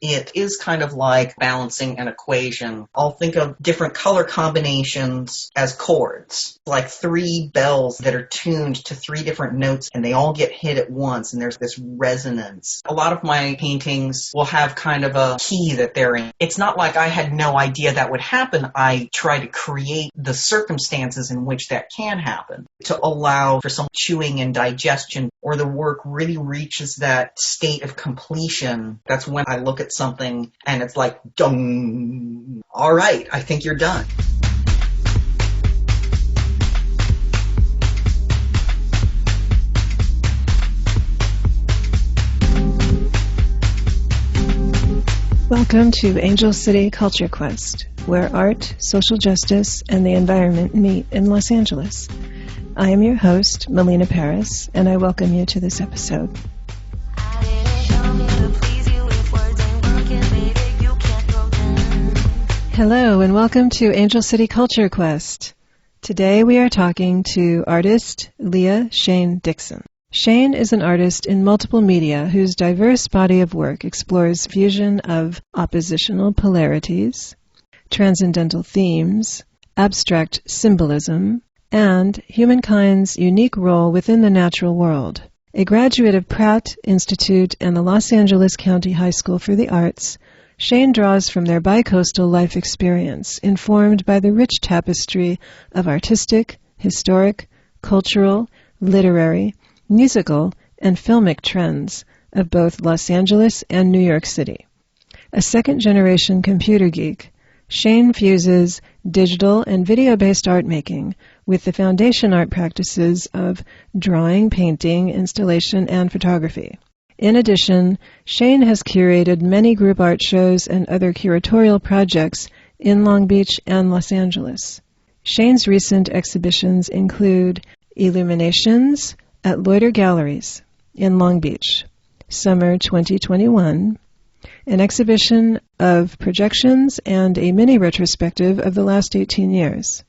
it is kind of like balancing an equation. I'll think of different color combinations as chords, like 3 bells that are tuned to 3 different notes and they all get hit at once and there's this resonance. A lot of my paintings will have kind of a key that they're in. It's not like I had no idea that would happen. I try to create the circumstances in which that can happen to allow for some chewing and digestion, or the work really reaches that state of completion. That's when I look at something and it's like, dung, all right, I think you're done. Welcome to Angel City Culture Quest, where art, social justice, and the environment meet in Los Angeles. I am your host, Melina Paris, and I welcome you to this episode. Hello, and welcome to Angel City Culture Quest. Today we are talking to artist Leah Shane Dixon. Shane is an artist in multiple media whose diverse body of work explores fusion of oppositional polarities, transcendental themes, abstract symbolism, and humankind's unique role within the natural world. A graduate of Pratt Institute and the Los Angeles County High School for the Arts, Shane draws from their bicoastal life experience, informed by the rich tapestry of artistic, historic, cultural, literary, musical, and filmic trends of both Los Angeles and New York City. A second-generation computer geek, Shane fuses digital and video-based art making with the foundation art practices of drawing, painting, installation, and photography. In addition, Shane has curated many group art shows and other curatorial projects in Long Beach and Los Angeles. Shane's recent exhibitions include Illuminations at Loiter Galleries in Long Beach, Summer 2021, an exhibition of projections and a mini-retrospective of the last 18 years,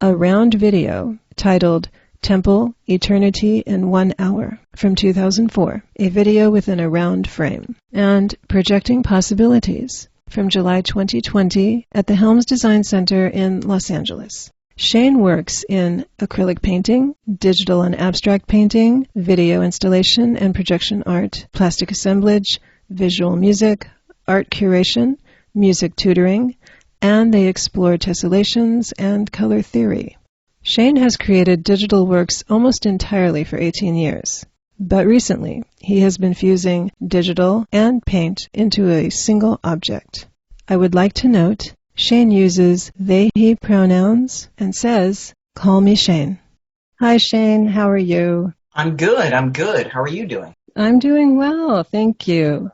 a round video titled Temple, Eternity in 1 Hour from 2004, a video within a round frame, and Projecting Possibilities from July 2020 at the Helms Design Center in Los Angeles. Shane works in acrylic painting, digital and abstract painting, video installation and projection art, plastic assemblage, visual music, art curation, music tutoring, and they explore tessellations and color theory. Shane has created digital works almost entirely for 18 years, but recently he has been fusing digital and paint into a single object. I would like to note Shane uses they/he pronouns and says, "Call me Shane." Hi, Shane. How are you? I'm good. How are you doing? I'm doing well, thank you.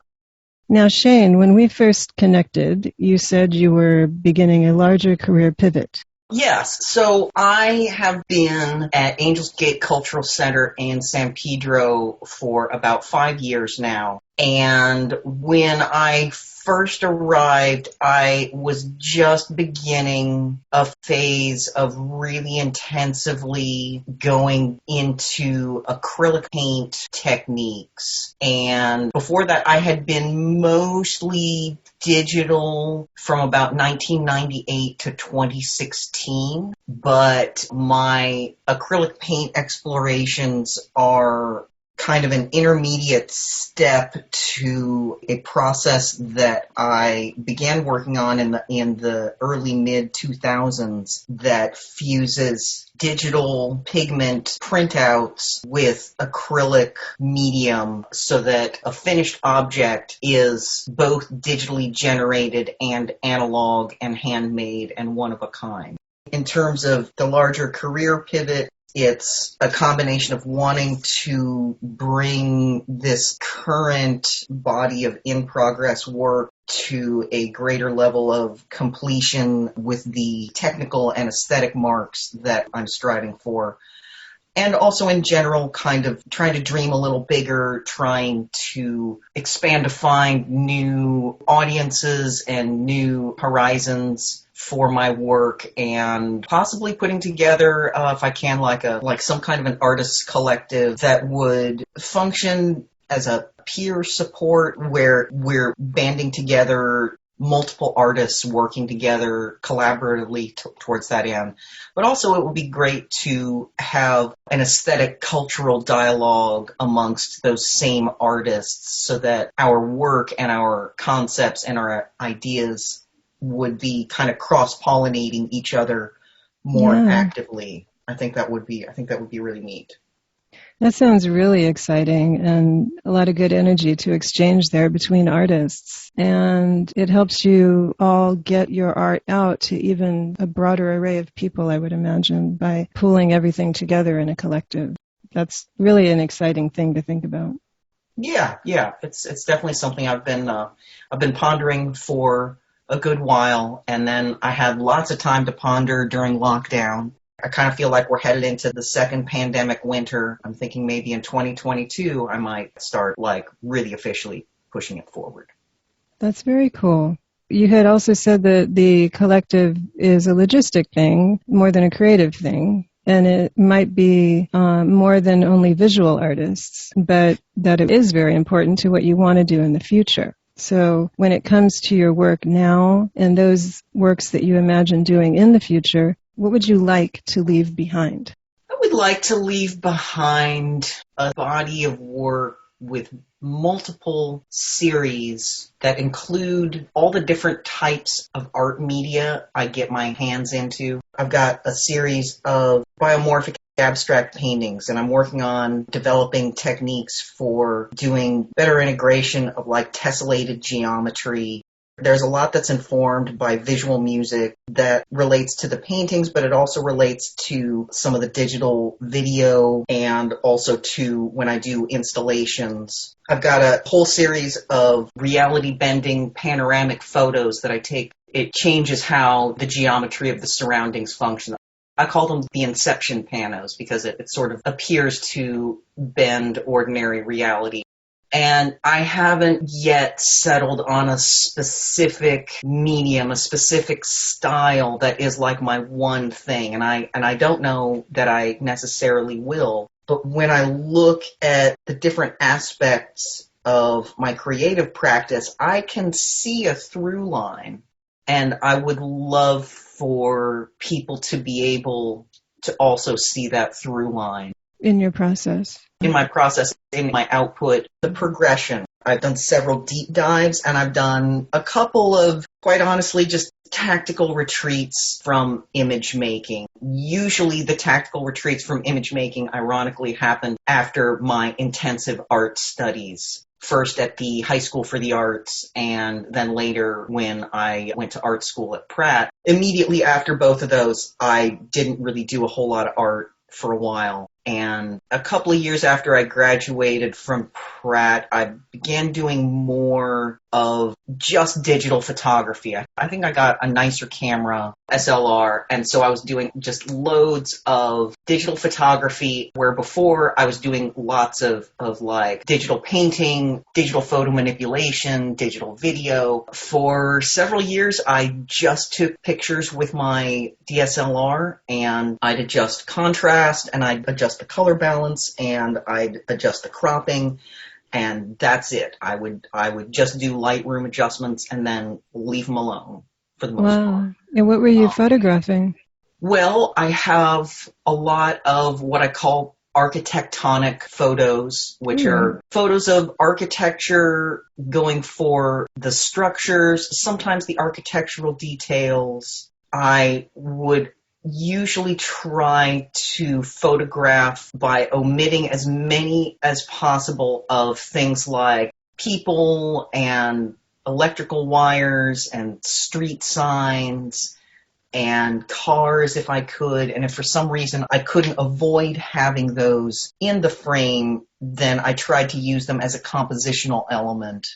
Now, Shane, when we first connected, you said you were beginning a larger career pivot. Yes, so I have been at Angels Gate Cultural Center in San Pedro for about 5 years now. And when I first arrived, I was just beginning a phase of really intensively going into acrylic paint techniques. And before that, I had been mostly digital from about 1998 to 2016. But my acrylic paint explorations are kind of an intermediate step to a process that I began working on in the early mid-2000s that fuses digital pigment printouts with acrylic medium so that a finished object is both digitally generated and analog and handmade and one of a kind. In terms of the larger career pivot, it's a combination of wanting to bring this current body of in-progress work to a greater level of completion with the technical and aesthetic marks that I'm striving for. And also in general, kind of trying to dream a little bigger, trying to expand to find new audiences and new horizons for my work, and possibly putting together, if I can, like some kind of an artist collective that would function as a peer support where we're banding together, multiple artists working together collaboratively towards that end. But also it would be great to have an aesthetic cultural dialogue amongst those same artists so that our work and our concepts and our ideas would be kind of cross-pollinating each other more actively. I think that would be really neat. That sounds really exciting and a lot of good energy to exchange there between artists. And it helps you all get your art out to even a broader array of people, I would imagine, by pooling everything together in a collective. That's really an exciting thing to think about. Yeah. It's definitely something I've been pondering for a good while, and then I had lots of time to ponder during lockdown. I kind of feel like we're headed into the second pandemic winter. I'm thinking maybe in 2022 I might start really officially pushing it forward. That's very cool. You had also said that the collective is a logistic thing more than a creative thing, and it might be more than only visual artists, but that it is very important to what you want to do in the future. So when it comes to your work now and those works that you imagine doing in the future, what would you like to leave behind? I would like to leave behind a body of work with multiple series that include all the different types of art media I get my hands into. I've got a series of biomorphic abstract paintings, and I'm working on developing techniques for doing better integration of tessellated geometry. There's a lot that's informed by visual music that relates to the paintings, but it also relates to some of the digital video and also to when I do installations. I've got a whole series of reality-bending panoramic photos that I take. It changes how the geometry of the surroundings function. I call them the inception panos because it sort of appears to bend ordinary reality. And I haven't yet settled on a specific medium, a specific style that is my one thing. And I don't know that I necessarily will. But when I look at the different aspects of my creative practice, I can see a through line. And I would love for people to be able to also see that through line. In your process? In my process, in my output, the progression. I've done several deep dives, and I've done a couple of, quite honestly, just tactical retreats from image making. Usually the tactical retreats from image making, ironically, happened after my intensive art studies. First at the High School for the Arts, and then later when I went to art school at Pratt. Immediately after both of those, I didn't really do a whole lot of art for a while. And a couple of years after I graduated from Pratt, I began doing more of just digital photography. I think I got a nicer camera, SLR, and so I was doing just loads of digital photography, where before I was doing lots of digital painting, digital photo manipulation, digital video. For several years, I just took pictures with my DSLR, and I'd adjust contrast, and I'd adjust the color balance, and I'd adjust the cropping, and that's it. I would just do Lightroom adjustments and then leave them alone for the most part. And what were you photographing? Well, I have a lot of what I call architectonic photos, which are photos of architecture going for the structures, sometimes the architectural details. I would usually try to photograph by omitting as many as possible of things like people and electrical wires and street signs and cars if I could. And if for some reason I couldn't avoid having those in the frame, then I tried to use them as a compositional element.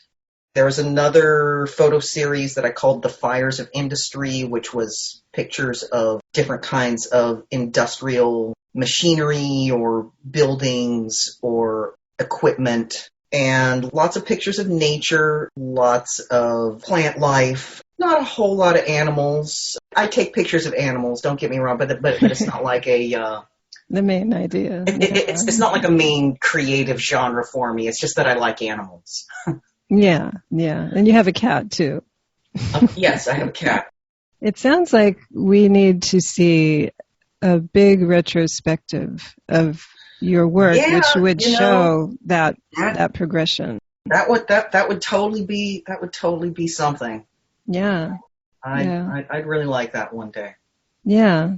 There was another photo series that I called The Fires of Industry, which was pictures of different kinds of industrial machinery or buildings or equipment, and lots of pictures of nature, lots of plant life, not a whole lot of animals. I take pictures of animals, don't get me wrong, but it's not like a the main idea. It's not like a main creative genre for me. It's just that I like animals. Yeah, yeah. And you have a cat too. Yes, I have a cat. It sounds like we need to see a big retrospective of your work, Yeah, which would you know, show that progression. that would totally be something. Yeah, yeah, I'd really like that one day. yeah.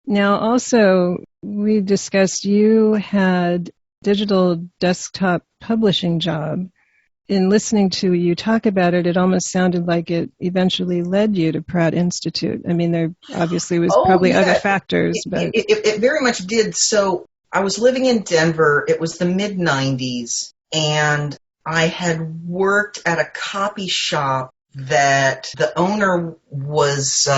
Now, also, we discussed you had digital desktop publishing job. In listening to you talk about it, it almost sounded like it eventually led you to Pratt Institute. I mean, there obviously was Oh probably other yeah, factors, but it very much did. So I was living in Denver. It was the mid '90s, and I had worked at a copy shop that the owner was,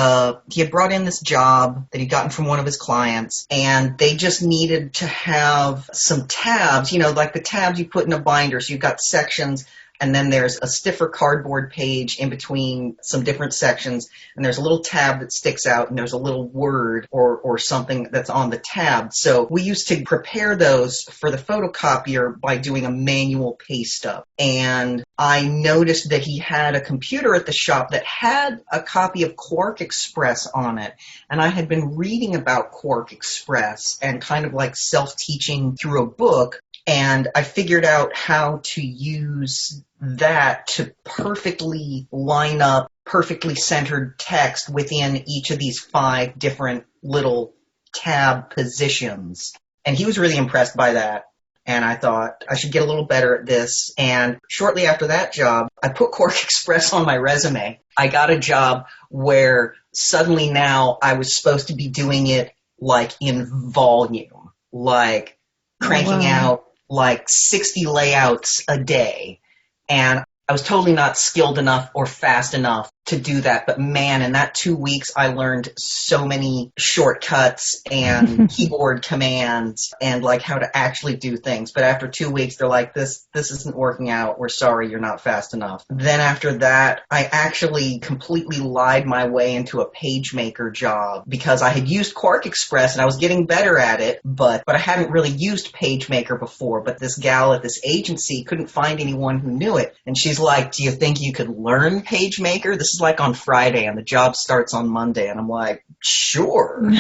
he had brought in this job that he'd gotten from one of his clients, and they just needed to have some tabs, like the tabs you put in a binder. So you've got sections, and then there's a stiffer cardboard page in between some different sections, and there's a little tab that sticks out, and there's a little word or something that's on the tab. So we used to prepare those for the photocopier by doing a manual paste up. And I noticed that he had a computer at the shop that had a copy of Quark Express on it. And I had been reading about Quark Express and kind of like self-teaching through a book. And I figured out how to use that to perfectly line up perfectly centered text within each of these 5 different little tab positions. And he was really impressed by that. And I thought I should get a little better at this. And shortly after that job, I put Quark Express on my resume. I got a job where suddenly now I was supposed to be doing it like in volume, like cranking out like 60 layouts a day. And I was totally not skilled enough or fast enough to do that. But man, in that 2 weeks, I learned so many shortcuts and keyboard commands and like how to actually do things. But after 2 weeks, they're like, this isn't working out. We're sorry, you're not fast enough. Then after that, I actually completely lied my way into a PageMaker job because I had used Quark Express and I was getting better at it, but I hadn't really used PageMaker before. But this gal at this agency couldn't find anyone who knew it. And she's like, do you think you could learn PageMaker? This is like on Friday and the job starts on Monday. And I'm like, sure.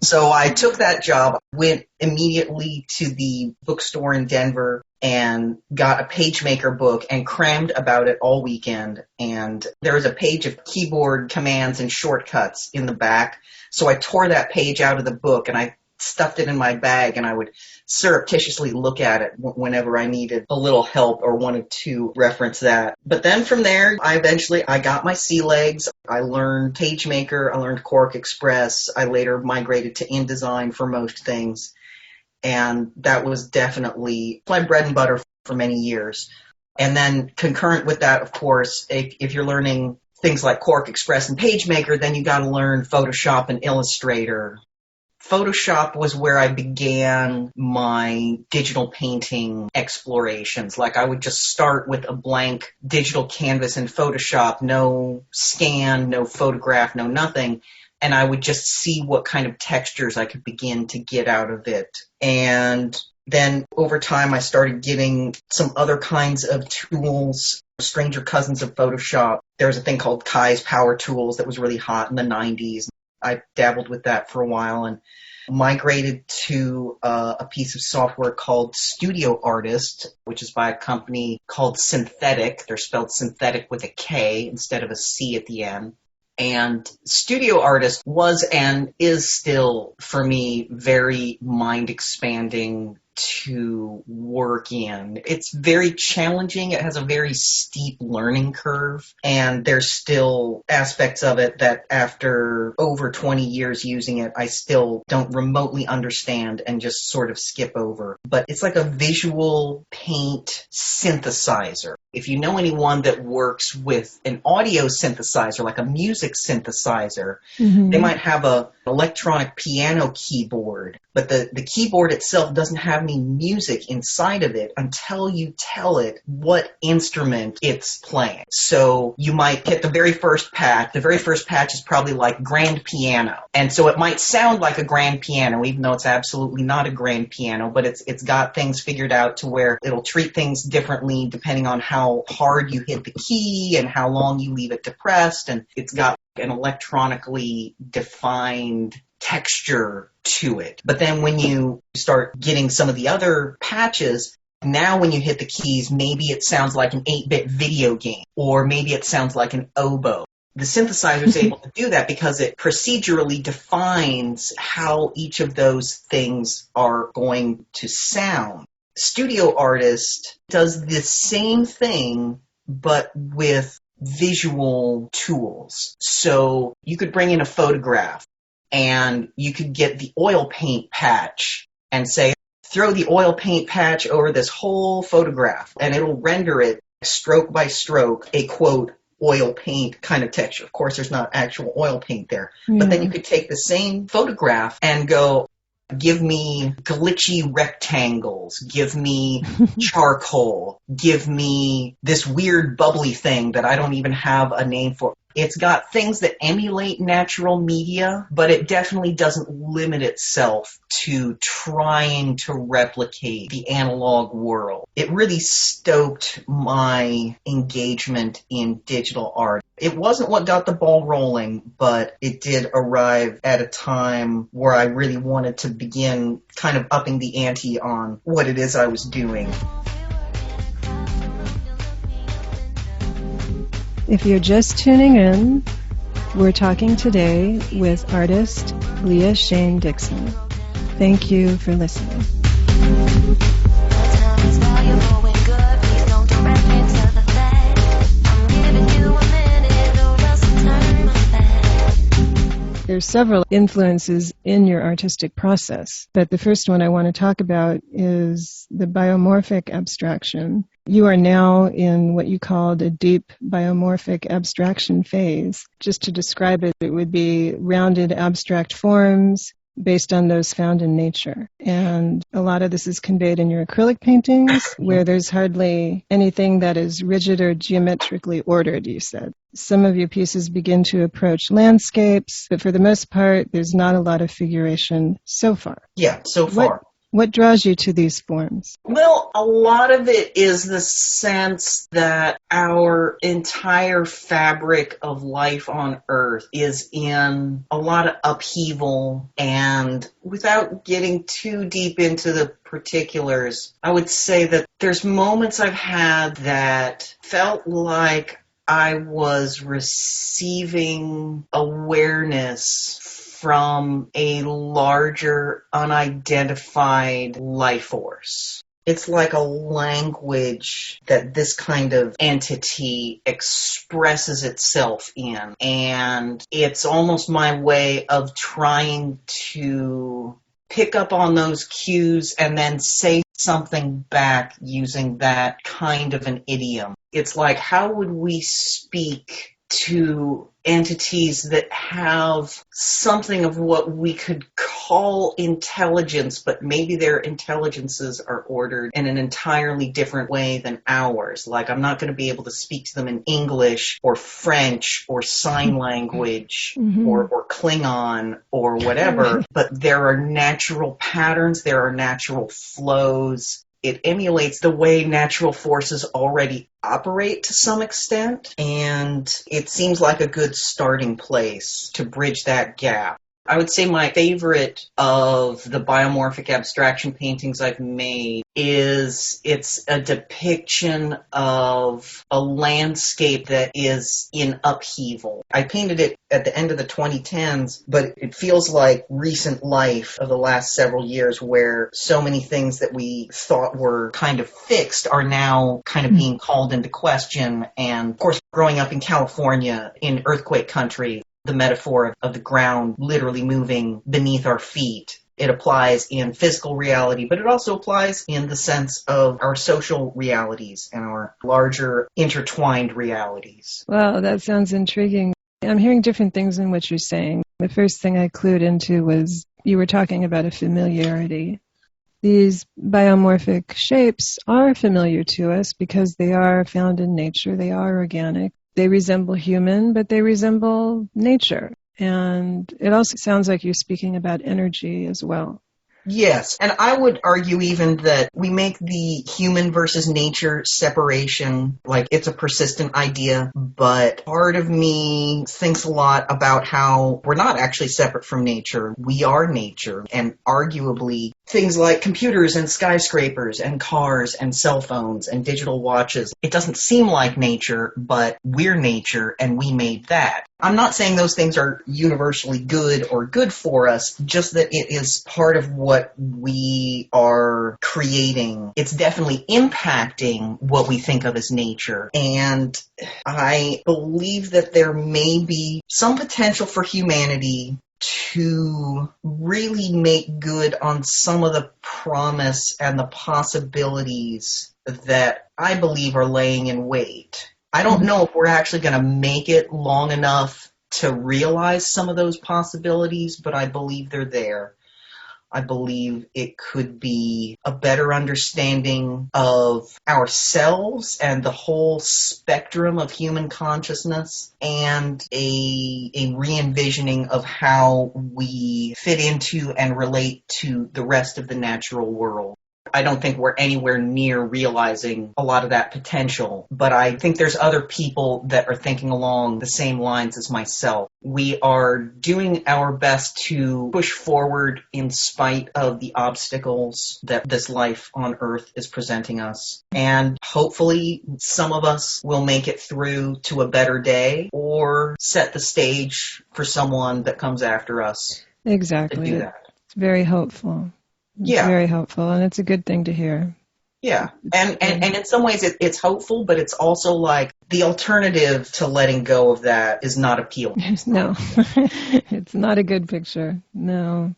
So I took that job, went immediately to the bookstore in Denver and got a PageMaker book and crammed about it all weekend. And there was a page of keyboard commands and shortcuts in the back. So I tore that page out of the book and I stuffed it in my bag, and I would surreptitiously look at it whenever I needed a little help or wanted to reference that. But then from there, I got my sea legs. I learned PageMaker. I learned Quark Express. I later migrated to InDesign for most things. And that was definitely my bread and butter for many years. And then concurrent with that, of course, if you're learning things like Quark Express and PageMaker, then you got to learn Photoshop and Illustrator. Photoshop was where I began my digital painting explorations. Like I would just start with a blank digital canvas in Photoshop, no scan, no photograph, no nothing. And I would just see what kind of textures I could begin to get out of it. And then over time, I started getting some other kinds of tools, stranger cousins of Photoshop. There was a thing called Kai's Power Tools that was really hot in the 90s. I dabbled with that for a while and migrated to a piece of software called Studio Artist, which is by a company called Synthetic. They're spelled synthetic with a K instead of a C at the end. And Studio Artist was and is still, for me, very mind-expanding to work in. It's very challenging. It has a very steep learning curve, and there's still aspects of it that after over 20 years using it, I still don't remotely understand and just sort of skip over. But it's like a visual paint synthesizer. If you know anyone that works with an audio synthesizer, like a music synthesizer, they might have an electronic piano keyboard but the keyboard itself doesn't have any music inside of it until you tell it what instrument it's playing. So you might hit the very first patch. The very first patch is probably like grand piano. And so it might sound like a grand piano, even though it's absolutely not a grand piano, but it's got things figured out to where it'll treat things differently depending on how hard you hit the key and how long you leave it depressed. And it's got an electronically defined texture to it. But then when you start getting some of the other patches, now when you hit the keys, maybe it sounds like an 8-bit video game, or maybe it sounds like an oboe. The synthesizer is able to do that because it procedurally defines how each of those things are going to sound. Studio artist does the same thing, but with visual tools. So you could bring in a photograph and you could get the oil paint patch and say, throw the oil paint patch over this whole photograph, and it'll render it stroke by stroke a, quote, oil paint kind of texture. Of course, there's not actual oil paint there. Yeah. But then you could take the same photograph and go, give me glitchy rectangles, give me charcoal, give me this weird bubbly thing that I don't even have a name for. It's got things that emulate natural media, but it definitely doesn't limit itself to trying to replicate the analog world. It really stoked my engagement in digital art. It wasn't what got the ball rolling, but it did arrive at a time where I really wanted to begin kind of upping the ante on what it is I was doing. If you're just tuning in, we're talking today with artist Leah Shane Dixon. Thank you for listening. There's several influences in your artistic process, but the first one I want to talk about is the biomorphic abstraction. You are now in what you called a deep biomorphic abstraction phase. Just to describe it, it would be rounded abstract forms based on those found in nature. And a lot of this is conveyed in your acrylic paintings, where there's hardly anything that is rigid or geometrically ordered, you said. Some of your pieces begin to approach landscapes, but for the most part, there's not a lot of figuration so far. Yeah, so far. What draws you to these forms? Well, a lot of it is the sense that our entire fabric of life on Earth is in a lot of upheaval, and without getting too deep into the particulars, I would say that there's moments I've had that felt like I was receiving awareness from a larger, unidentified life force. It's like a language that this kind of entity expresses itself in, and it's almost my way of trying to pick up on those cues and then say something back using that kind of an idiom. It's like, how would we speak to entities that have something of what we could call intelligence, but maybe their intelligences are ordered in an entirely different way than ours? Like, I'm not going to be able to speak to them in English or French or sign language or Klingon or whatever, but there are natural patterns, there are natural flows. It emulates the way natural forces already operate to some extent, and it seems like a good starting place to bridge that gap. I would say my favorite of the biomorphic abstraction paintings I've made is it's a depiction of a landscape that is in upheaval. I painted it at the end of the 2010s, but it feels like recent life of the last several years, where so many things that we thought were kind of fixed are now kind of being called into question. And of course, growing up in California, in earthquake country, the metaphor of the ground literally moving beneath our feet. It applies in physical reality, but it also applies in the sense of our social realities and our larger intertwined realities. Wow, that sounds intriguing. I'm hearing different things in what you're saying. The first thing I clued into was You were talking about a familiarity. These biomorphic shapes are familiar to us because they are found in nature. They are organic. They resemble human, but they resemble nature. And it also sounds like you're speaking about energy as well. Yes, and I would argue even that we make the human versus nature separation like it's a persistent idea, but part of me thinks a lot about how we're not actually separate from nature. We are nature, and arguably things like computers and skyscrapers and cars and cell phones and digital watches, it doesn't seem like nature, but we're nature and we made that. I'm not saying those things are universally good or good for us, just that it is part of what we are creating. It's definitely impacting what we think of as nature. And I believe that there may be some potential for humanity to really make good on some of the promise and the possibilities that I believe are laying in wait. I don't know if we're actually going to make it long enough to realize some of those possibilities, but I believe they're there. I believe it could be a better understanding of ourselves and the whole spectrum of human consciousness, and a re-envisioning of how we fit into and relate to the rest of the natural world. I don't think we're anywhere near realizing a lot of that potential, but I think there's other people that are thinking along the same lines as myself. We are doing our best to push forward in spite of the obstacles that this life on Earth is presenting us. And hopefully some of us will make it through to a better day or set the stage for someone that comes after us. Exactly. To do that. It's very hopeful. It's very helpful, and it's a good thing to hear. Yeah, and in some ways it's hopeful, but it's also like the alternative to letting go of that is not appealing. No, it's not a good picture. No.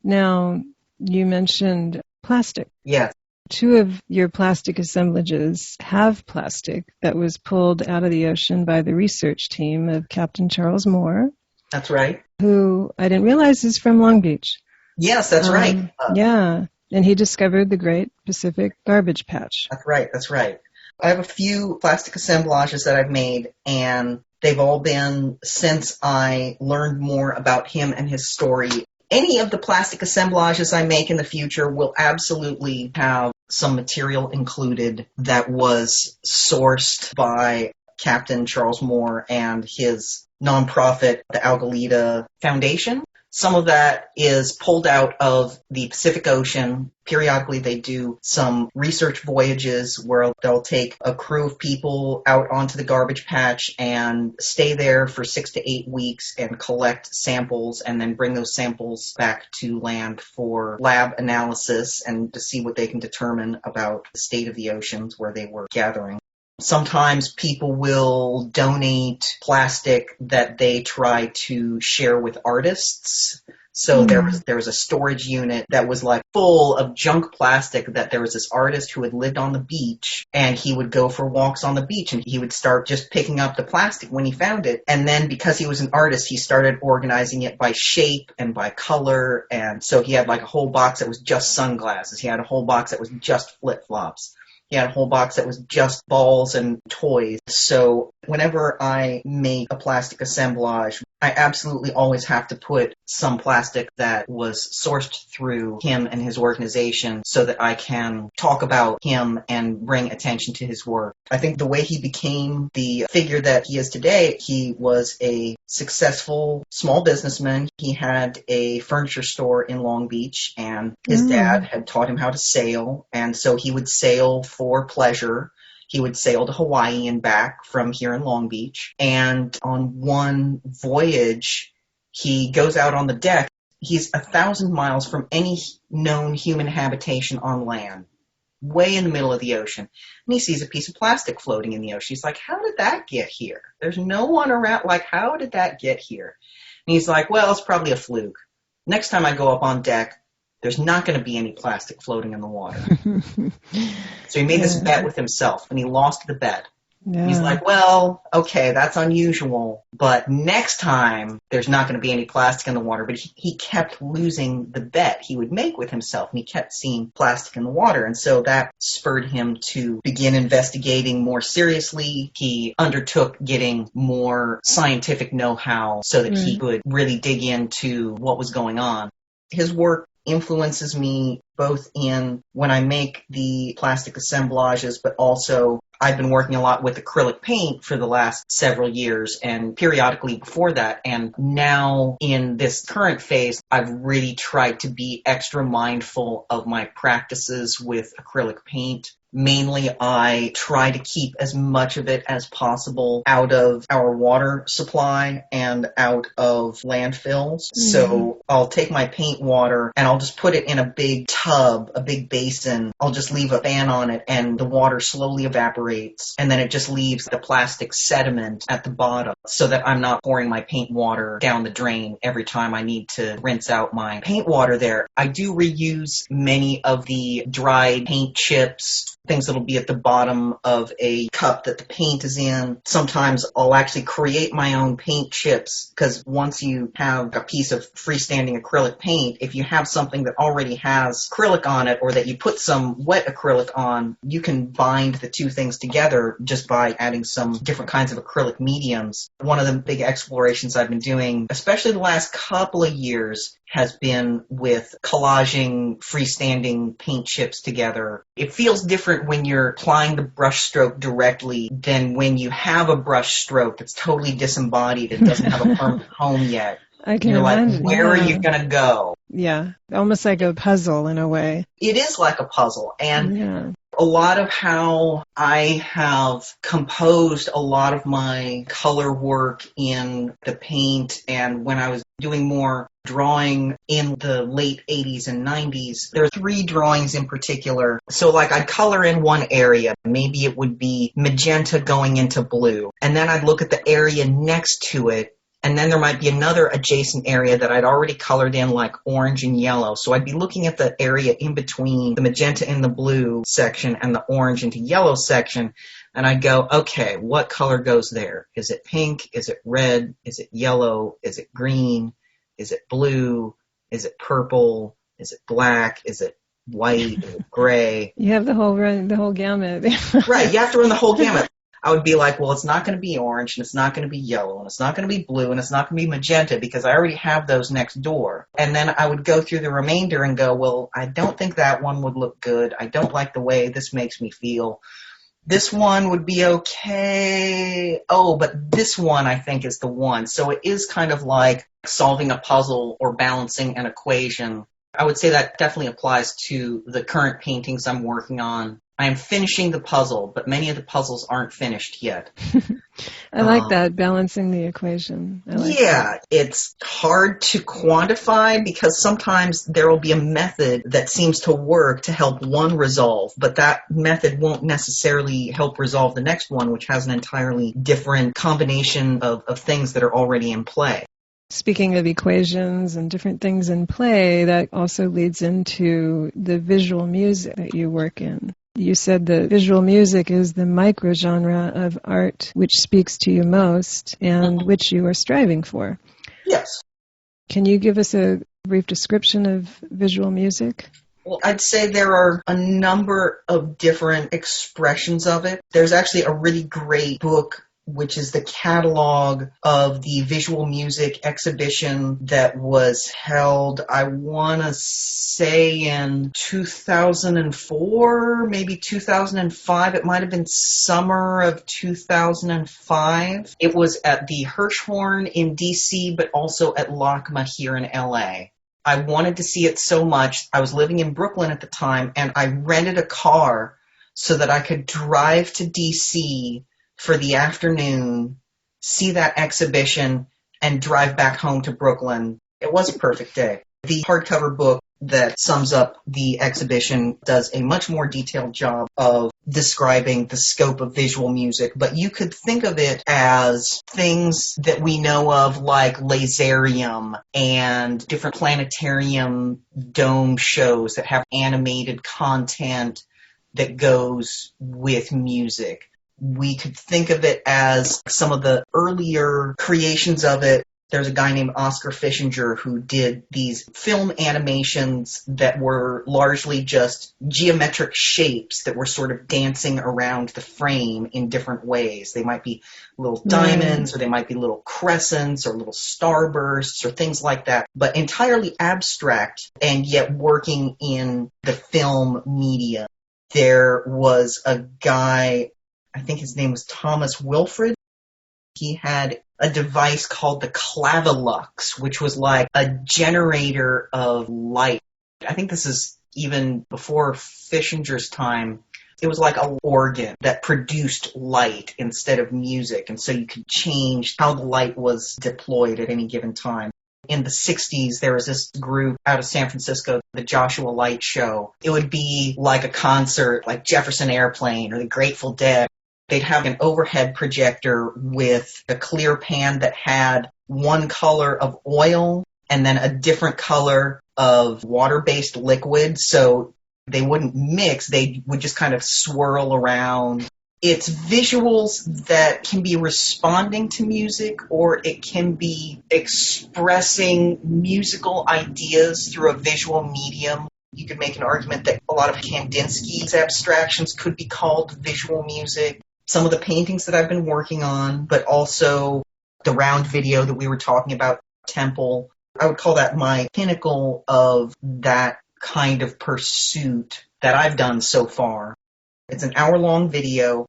Now, you mentioned plastic. Yes. 2 of your plastic assemblages have plastic that was pulled out of the ocean by the research team of Captain Charles Moore. That's right. Who I didn't realize is from Long Beach. Yes, that's right. Yeah, and he discovered the Great Pacific Garbage Patch. That's right. I have a few plastic assemblages that I've made, and they've all been since I learned more about him and his story. Any of the plastic assemblages I make in the future will absolutely have some material included that was sourced by Captain Charles Moore and his nonprofit, the Algalita Foundation. Some of that is pulled out of the Pacific Ocean. Periodically, they do some research voyages where they'll take a crew of people out onto the garbage patch and stay there for 6 to 8 weeks and collect samples and then bring those samples back to land for lab analysis and to see what they can determine about the state of the oceans where they were gathering. Sometimes people will donate plastic that they try to share with artists. So there was a storage unit that was like full of junk plastic that there was this artist who had lived on the beach, and he would go for walks on the beach and he would start just picking up the plastic when he found it. And then because he was an artist, he started organizing it by shape and by color. And so he had like a whole box that was just sunglasses. He had a whole box that was just flip-flops. He had a whole box that was just balls and toys. So whenever I make a plastic assemblage, I absolutely always have to put some plastic that was sourced through him and his organization so that I can talk about him and bring attention to his work. I think the way he became the figure that he is today, he was a successful small businessman. He had a furniture store in Long Beach, and his dad had taught him how to sail, and so he would sail for pleasure. He would sail to Hawaii and back from here in Long Beach. And on one voyage, he goes out on the deck. He's 1,000 miles from any known human habitation on land, way in the middle of the ocean. And he sees a piece of plastic floating in the ocean. He's like, how did that get here? There's no one around. Like, how did that get here? And he's like, well, it's probably a fluke. Next time I go up on deck, there's not going to be any plastic floating in the water. So he made this bet with himself, and he lost the bet. He's Yeah. like, well, okay, that's unusual, but next time there's not going to be any plastic in the water. But he kept losing the bet he would make with himself, and he kept seeing plastic in the water. And so that spurred him to begin investigating more seriously. He undertook getting more scientific know-how so that he could really dig into what was going on. His work influences me both in when I make the plastic assemblages, but also I've been working a lot with acrylic paint for the last several years and periodically before that. And now in this current phase, I've really tried to be extra mindful of my practices with acrylic paint. Mainly, I try to keep as much of it as possible out of our water supply and out of landfills. So I'll take my paint water and I'll just put it in a big tub, a big basin. I'll just leave a fan on it and the water slowly evaporates. And then it just leaves the plastic sediment at the bottom so that I'm not pouring my paint water down the drain every time I need to rinse out my paint water there. I do reuse many of the dried paint chips, things that'll be at the bottom of a cup that the paint is in. Sometimes I'll actually create my own paint chips, because once you have a piece of freestanding acrylic paint, if you have something that already has acrylic on it or that you put some wet acrylic on, you can bind the two things together just by adding some different kinds of acrylic mediums. One of the big explorations I've been doing, especially the last couple of years, has been with collaging freestanding paint chips together. It feels different when you're applying the brush stroke directly than when you have a brush stroke that's totally disembodied and doesn't have a permanent home yet. I can You're imagine. like, where are you going to go? Yeah, almost like a puzzle in a way. It is like a puzzle. And a lot of how I have composed a lot of my color work in the paint, and when I was doing more drawing in the late 80s and 90s, there are 3 drawings in particular. So like I'd color in one area, maybe it would be magenta going into blue, and then I'd look at the area next to it, and then there might be another adjacent area that I'd already colored in like orange and yellow. So I'd be looking at the area in between the magenta and the blue section and the orange into yellow section. And I'd go, okay, what color goes there? Is it pink? Is it red? Is it yellow? Is it green? Is it blue? Is it purple? Is it black? Is it white? Is it gray? You have the whole gamut. Right, you have to run the whole gamut. I would be like, well, it's not going to be orange, and it's not going to be yellow, and it's not going to be blue, and it's not going to be magenta, because I already have those next door. And then I would go through the remainder and go, well, I don't think that one would look good. I don't like the way this makes me feel. This one would be okay. Oh, but this one I think is the one. So it is kind of like solving a puzzle or balancing an equation. I would say that definitely applies to the current paintings I'm working on. I am finishing the puzzle, but many of the puzzles aren't finished yet. I like that, balancing the equation. It's hard to quantify because sometimes there will be a method that seems to work to help one resolve, but that method won't necessarily help resolve the next one, which has an entirely different combination of things that are already in play. Speaking of equations and different things in play, that also leads into the visual music that you work in. You said that visual music is the microgenre of art which speaks to you most and which you are striving for. Yes. Can you give us a brief description of visual music? Well, I'd say there are a number of different expressions of it. There's actually a really great book, which is the catalog of the visual music exhibition that was held, I want to say in 2004, maybe 2005. It might have been summer of 2005. It was at the Hirshhorn in DC, but also at LACMA here in LA. I wanted to see it so much. I was living in Brooklyn at the time, and I rented a car so that I could drive to DC for the afternoon, see that exhibition, and drive back home to Brooklyn. It was a perfect day. The hardcover book that sums up the exhibition does a much more detailed job of describing the scope of visual music, but you could think of it as things that we know of like laserium and different planetarium dome shows that have animated content that goes with music. We could think of it as some of the earlier creations of it. There's a guy named Oscar Fischinger who did these film animations that were largely just geometric shapes that were sort of dancing around the frame in different ways. They might be little diamonds, or they might be little crescents, or little starbursts, or things like that, but entirely abstract and yet working in the film media. There was a guy, I think his name was Thomas Wilfred. He had a device called the Clavilux, which was like a generator of light. I think this is even before Fischinger's time. It was like an organ that produced light instead of music, and so you could change how the light was deployed at any given time. In the 60s, there was this group out of San Francisco, the Joshua Light Show. It would be like a concert, like Jefferson Airplane or the Grateful Dead. They'd have an overhead projector with a clear pan that had one color of oil and then a different color of water-based liquid. So they wouldn't mix. They would just kind of swirl around. It's visuals that can be responding to music, or it can be expressing musical ideas through a visual medium. You could make an argument that a lot of Kandinsky's abstractions could be called visual music. Some of the paintings that I've been working on, but also the round video that we were talking about, Temple, I would call that my pinnacle of that kind of pursuit that I've done so far. It's an hour-long video.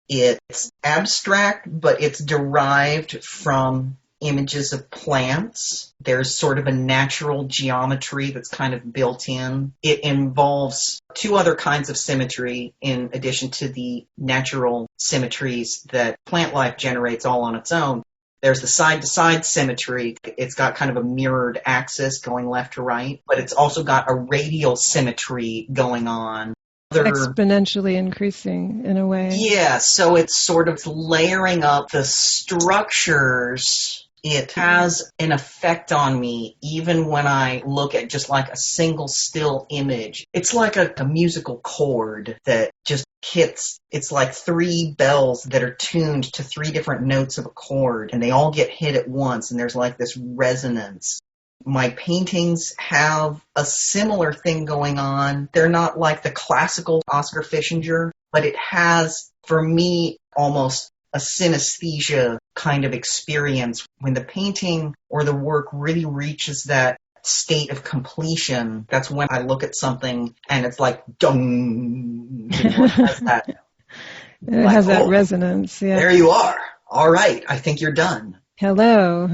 It's abstract, but it's derived from images of plants. There's sort of a natural geometry that's kind of built in. It involves two other kinds of symmetry in addition to the natural symmetries that plant life generates all on its own. There's the side-to-side symmetry. It's got kind of a mirrored axis going left to right, but it's also got a radial symmetry going on. Exponentially increasing in a way. Yeah, so it's sort of layering up the structures. It has an effect on me even when I look at just like a single still image. It's like a musical chord that just hits. It's like three bells that are tuned to three different notes of a chord, and they all get hit at once, and there's like this resonance. My paintings have a similar thing going on. They're not like the classical Oscar Fischinger, but it has, for me, almost a synesthesia kind of experience. When the painting or the work really reaches that state of completion, that's when I look at something and it's like, dung, it has that. It like, has that resonance, yeah. There you are. All right, I think you're done. Hello.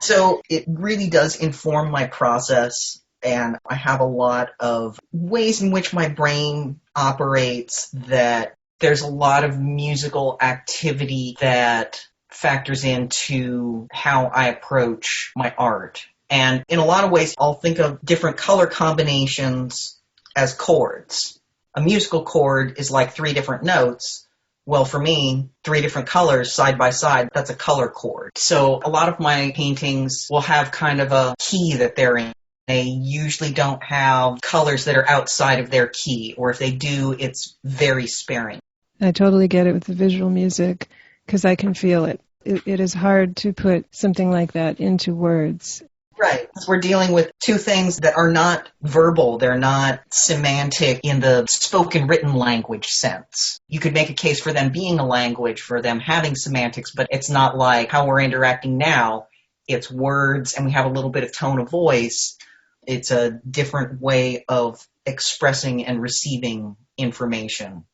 So it really does inform my process, and I have a lot of ways in which my brain operates that there's a lot of musical activity that factors into how I approach my art. And in a lot of ways, I'll think of different color combinations as chords. A musical chord is like three different notes. Well, for me, three different colors side by side, that's a color chord. So a lot of my paintings will have kind of a key that they're in. They usually don't have colors that are outside of their key, or if they do, it's very sparing. I totally get it with the visual music, because I can feel it. It is hard to put something like that into words. Right. We're dealing with two things that are not verbal. They're not semantic in the spoken written language sense. You could make a case for them being a language, for them having semantics, but it's not like how we're interacting now. It's words, and we have a little bit of tone of voice. It's a different way of expressing and receiving information.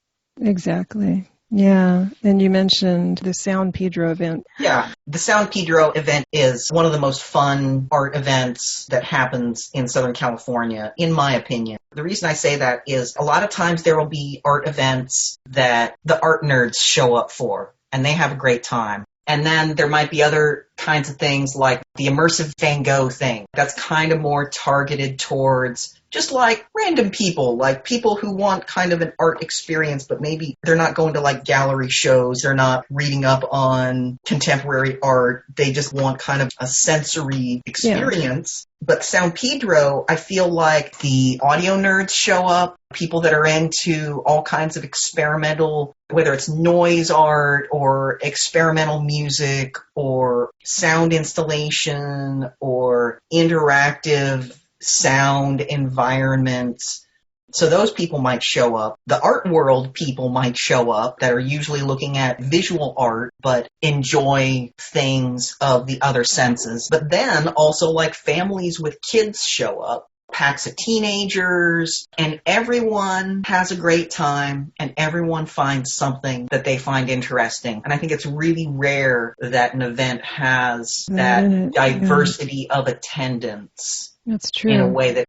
Exactly. Yeah, and you mentioned the San Pedro Event. Yeah, the San Pedro Event is one of the most fun art events that happens in Southern California, in my opinion. The reason I say that is a lot of times there will be art events that the art nerds show up for, and they have a great time. And then there might be other kinds of things like the immersive Van Gogh thing. That's kind of more targeted towards just like random people, like people who want kind of an art experience, but maybe they're not going to like gallery shows, they're not reading up on contemporary art, they just want kind of a sensory experience. Yeah. But San Pedro, I feel like the audio nerds show up, people that are into all kinds of experimental, whether it's noise art or experimental music or sound installation or interactive sound environments. So those people might show up. The art world people might show up that are usually looking at visual art but enjoy things of the other senses. But then also like families with kids show up, packs of teenagers, and everyone has a great time and everyone finds something that they find interesting. And I think it's really rare that an event has that diversity of attendance. That's true. In a way that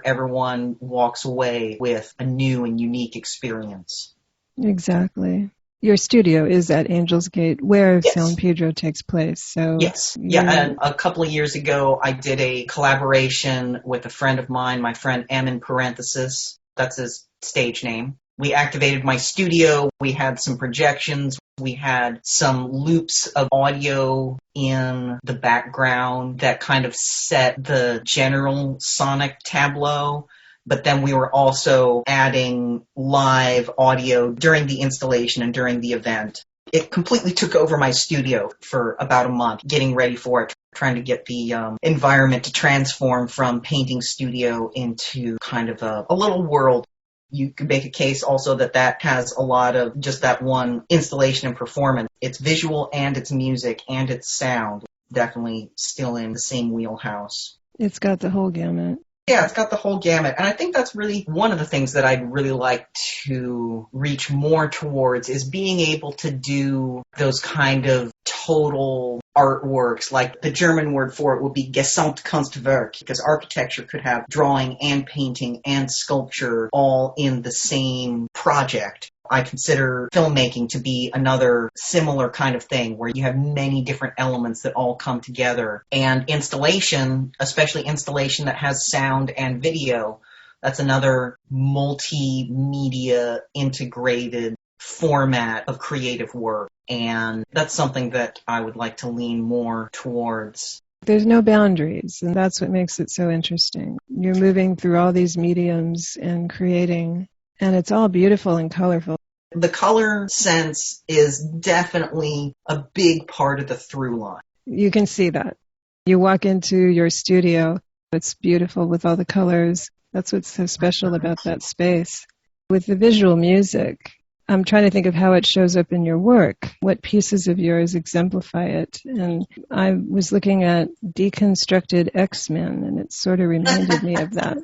everyone walks away with a new and unique experience. Exactly. Your studio is at Angel's Gate, where San Pedro takes place. So yes. Yeah, and a couple of years ago, I did a collaboration with a friend of mine, my friend M in parenthesis. That's his stage name. We activated my studio. We had some projections. We had some loops of audio in the background that kind of set the general sonic tableau. But then we were also adding live audio during the installation and during the event. It completely took over my studio for about a month, getting ready for it, trying to get the environment to transform from painting studio into kind of a little world. You could make a case also that has a lot of just that one installation and performance. It's visual and it's music and it's sound. Definitely still in the same wheelhouse. It's got the whole gamut. Yeah, it's got the whole gamut. And I think that's really one of the things that I'd really like to reach more towards is being able to do those kind of total artworks. Like the German word for it would be Gesamtkunstwerk, because architecture could have drawing and painting and sculpture all in the same project. I consider filmmaking to be another similar kind of thing where you have many different elements that all come together. And installation, especially installation that has sound and video, that's another multimedia integrated format of creative work. And that's something that I would like to lean more towards. There's no boundaries, and that's what makes it so interesting. You're moving through all these mediums and creating, and it's all beautiful and colorful. The color sense is definitely a big part of the through line. You can see that. You walk into your studio, it's beautiful with all the colors. That's what's so special about that space. With the visual music, I'm trying to think of how it shows up in your work. What pieces of yours exemplify it? And I was looking at Deconstructed X-Men, and it sort of reminded me of that.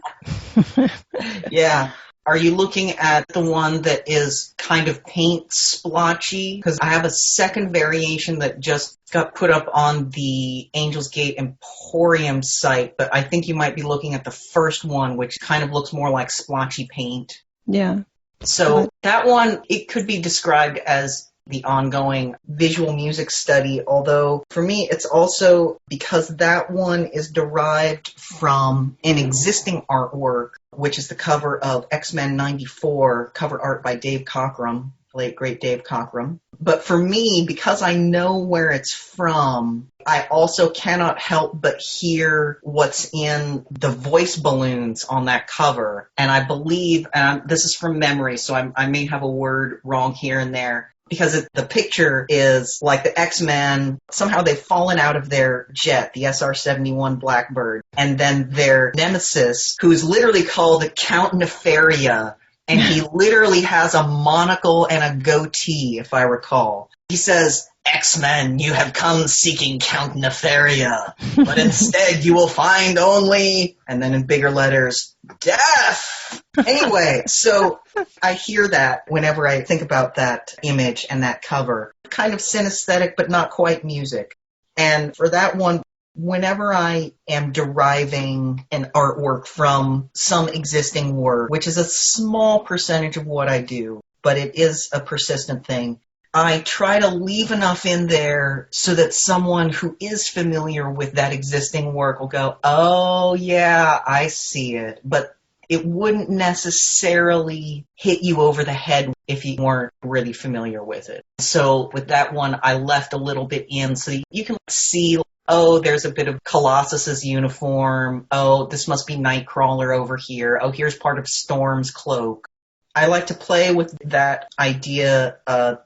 Yeah. Are you looking at the one that is kind of paint splotchy? Because I have a second variation that just got put up on the Angel's Gate Emporium site, but I think you might be looking at the first one, which kind of looks more like splotchy paint. Yeah. So that one, it could be described as the ongoing visual music study, although for me it's also because that one is derived from an existing artwork, which is the cover of X-Men 94, cover art by Dave Cockrum, late great Dave Cockrum. But for me, because I know where it's from, I also cannot help but hear what's in the voice balloons on that cover. And I believe, and this is from memory, so I may have a word wrong here and there, because the picture is like the X-Men, somehow they've fallen out of their jet, the SR-71 Blackbird, and then their nemesis, who's literally called Count Nefaria, and he literally has a monocle and a goatee, if I recall. He says, "X-Men, you have come seeking Count Nefaria, but instead you will find only," and then in bigger letters, "death." Anyway, so I hear that whenever I think about that image and that cover. Kind of synesthetic, but not quite music. And for that one, whenever I am deriving an artwork from some existing work, which is a small percentage of what I do, but it is a persistent thing, I try to leave enough in there so that someone who is familiar with that existing work will go, "Oh, yeah, I see it." But it wouldn't necessarily hit you over the head if you weren't really familiar with it. So with that one, I left a little bit in so you can see, oh, there's a bit of Colossus's uniform. Oh, this must be Nightcrawler over here. Oh, here's part of Storm's cloak. I like to play with that idea.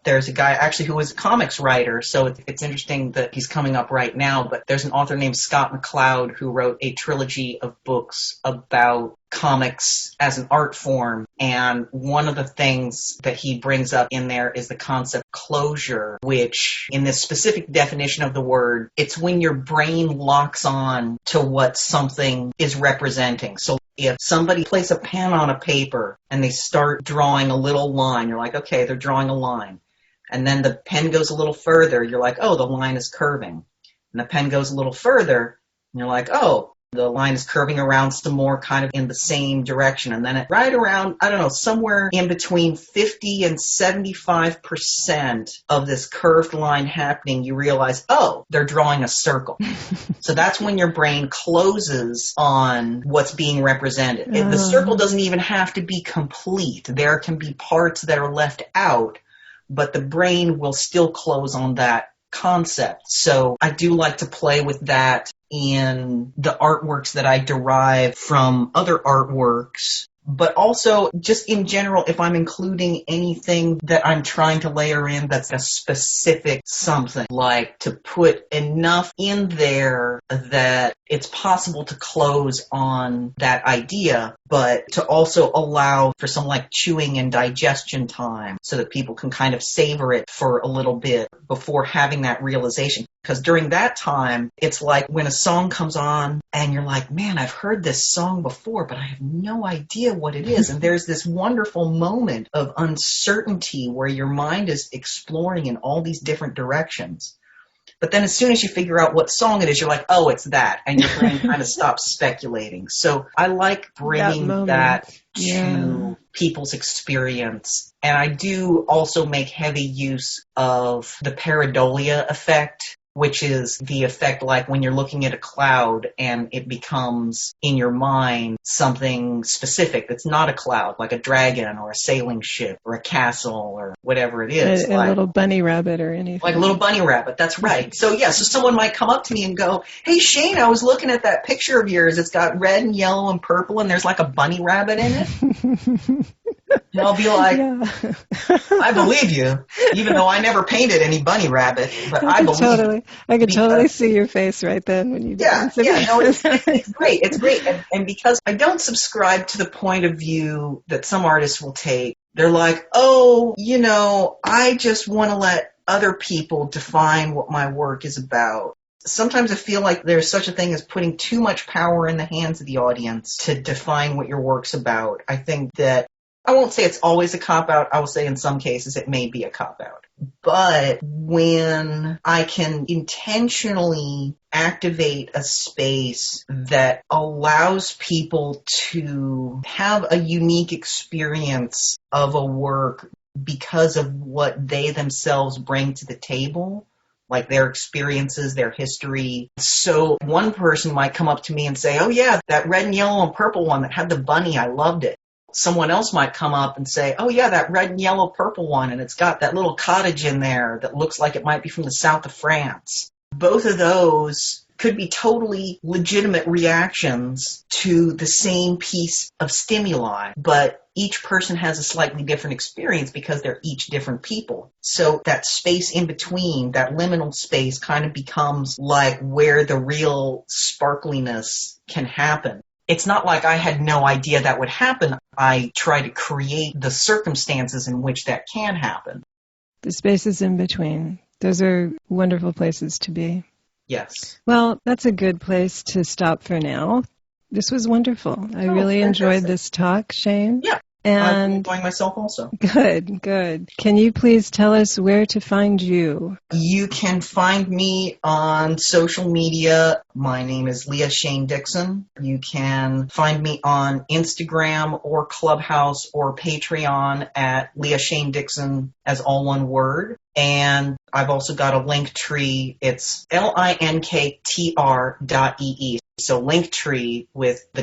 There's a guy actually who was a comics writer, so it's interesting that he's coming up right now, but there's an author named Scott McCloud who wrote a trilogy of books about comics as an art form, and one of the things that he brings up in there is the concept closure, which in this specific definition of the word, it's when your brain locks on to what something is representing. So if somebody places a pen on a paper and they start drawing a little line, you're like, okay, they're drawing a line. And then the pen goes a little further, you're like, oh, the line is curving. And the pen goes a little further, and you're like, oh, the line is curving around some more kind of in the same direction. And then right around, I don't know, somewhere in between 50 and 75% of this curved line happening, you realize, oh, they're drawing a circle. So that's when your brain closes on what's being represented. The circle doesn't even have to be complete. There can be parts that are left out, but the brain will still close on that concept. So I do like to play with that in the artworks that I derive from other artworks, but also just in general, if I'm including anything that I'm trying to layer in that's a specific something, like to put enough in there that it's possible to close on that idea, but to also allow for some like chewing and digestion time so that people can kind of savor it for a little bit before having that realization. Because during that time, it's like when a song comes on and you're like, man, I've heard this song before, but I have no idea what it is. And there's this wonderful moment of uncertainty where your mind is exploring in all these different directions. But then as soon as you figure out what song it is, you're like, oh, it's that. And your brain kind of stops speculating. So I like bringing that to people's experience. And I do also make heavy use of the pareidolia effect, which is the effect like when you're looking at a cloud and it becomes in your mind something specific that's not a cloud, like a dragon or a sailing ship or a castle or whatever it is. A little bunny rabbit or anything. Like a little bunny rabbit, that's right. So so someone might come up to me and go, hey Shane, I was looking at that picture of yours. It's got red and yellow and purple and there's like a bunny rabbit in it. And I'll be like, I believe you, even though I never painted any bunny rabbit, but I believe you. I could totally see your face right then when you did. It's great. It's great. And because I don't subscribe to the point of view that some artists will take, they're like, oh, I just want to let other people define what my work is about. Sometimes I feel like there's such a thing as putting too much power in the hands of the audience to define what your work's about. I think that I won't say it's always a cop-out. I will say in some cases it may be a cop-out. But when I can intentionally activate a space that allows people to have a unique experience of a work because of what they themselves bring to the table, like their experiences, their history. So one person might come up to me and say, oh yeah, that red and yellow and purple one that had the bunny, I loved it. Someone else might come up and say, oh yeah, that red and yellow purple one, and it's got that little cottage in there that looks like it might be from the south of France. Both of those could be totally legitimate reactions to the same piece of stimuli, but each person has a slightly different experience because they're each different people. So that space in between, that liminal space, kind of becomes like where the real sparkliness can happen. It's not like I had no idea that would happen. I try to create the circumstances in which that can happen. The spaces in between. Those are wonderful places to be. Yes. Well, that's a good place to stop for now. This was wonderful. I really enjoyed this talk, Shane. Yeah. And I'm enjoying myself also. Good. Can you please tell us where to find you? You can find me on social media. My name is Leah Shane Dixon. You can find me on Instagram or Clubhouse or Patreon at Leah Shane Dixon as all one word. And I've also got a link tree. It's linktr.ee. So Linktree with the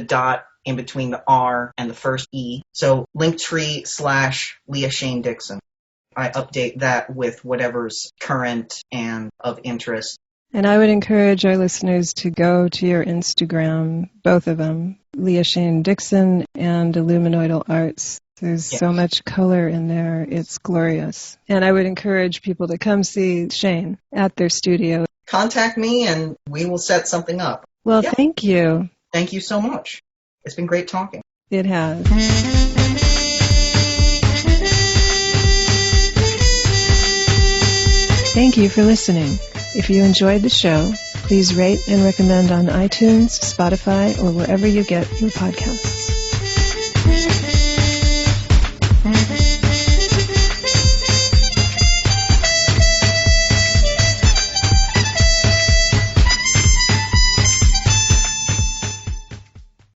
in between the R and the first E. So Linktree/Leah Shane Dixon. I update that with whatever's current and of interest. And I would encourage our listeners to go to your Instagram, both of them, Leah Shane Dixon and Illuminoidal Arts. There's so much color in there. It's glorious. And I would encourage people to come see Shane at their studio. Contact me and we will set something up. Well, thank you. Thank you so much. It's been great talking. It has. Thank you for listening. If you enjoyed the show, please rate and recommend on iTunes, Spotify, or wherever you get your podcasts.